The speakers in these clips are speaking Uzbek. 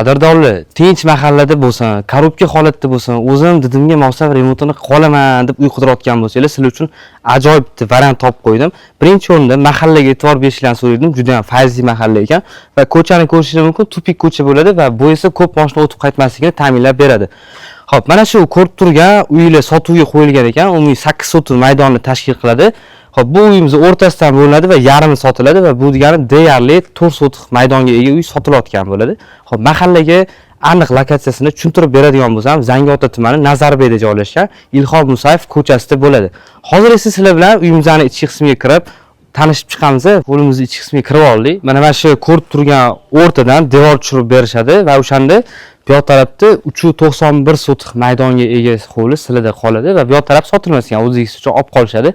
Qadrdonlar, tinch mahallada bo'lsin, korrupsiya holatda bo'lsin, o'zim didimga mavsum remontini qolaman deb uy qidirayotgan bo'lsangiz, sizlar uchun ajoyib variant topib qo'ydim. Birinchi o'rinda mahallaga e'tibor berishlarini so'radim. Juda ham fayzli mahalla ekan va ko'chani ko'rishingiz mumkin, tupik ko'cha bo'ladi va bu esa ko'p mashina o'tib qaytmasligini ta'minlab beradi. Xo'p, mana shu ko'rib turgan uylar sotuvga qo'yilgan ekan, umumiy 8 sotuv maydonni tashkil qiladi. Xo'p, bu uyimiz o'rtasidan bo'linadi va yarmi sotiladi va bu degani deyarli 4 sotuq maydonga ega uy sotilayotgan bo'ladi. Xo'p, mahallaga aniq lokatsiyasini tushuntirib beradigan bo'lsam, Zangiota tumani Nazarbayda joylashgan Ilhom Musayev ko'chasida bo'ladi. Hozir esa sizlar bilan uyimizning ichki qismiga kirib tanishib chiqamiz. Qo'limizni ichki qismiga kirib oldik. Mana shu ko'rib turgan o'rtadan devor tushirib berishadi va o'shanda bu yoq tarafda 391 sotuq maydonga ega hovli sizlarda qoladi va bu yoq taraf sotilmasgan, o'zingiz uchun olib qolishadi.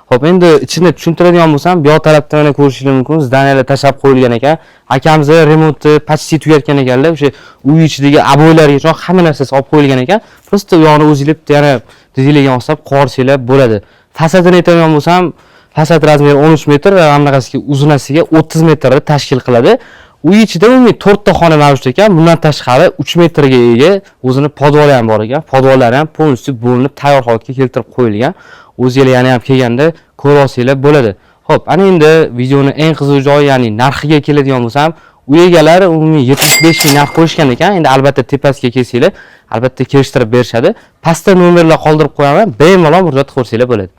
Xo'p, endi ichini tushuntiradigan bo'lsam, bu yoq tarafda mana ko'rishingiz mumkin, zdaniyalar tashlab qo'yilgan ekan. Akamiz remonti почти tugatgan ekanlar. O'sha uy ichidagi aboylargacha hamma narsasi olib qo'yilgan ekan. Prosta u yoqni o'zinglar yana dizaylarga olsab qo'rsanglar bo'ladi. Fasadini aytadigan bo'lsam, fasad razmeri 13 metr va hamnaqasiga uzunasiga 30 metrni tashkil qiladi. Uy ichida umumiy 4 ta xona mavjud ekan. Bundan tashqari 3 metrga ega o'zini podvali ham bor ekan. Podvallari ham полностью bo'linib tayyor holatga keltirib qo'yilgan. O'zinglar yana ham kelganda ko'rib olsanglar bo'ladi. Xo'p, ana endi videoni eng qiziq joyi, ya'ni narxiga keladigan bo'lsam, uy egalari umumiy 75 ming narx qo'yishgan ekan. Endi albatta tepasiga kelsanglar, albatta kelishtirib berishadi. Pastda nomerlar qoldirib qo'yaman, bemalol murojaat qilsanglar bo'ladi.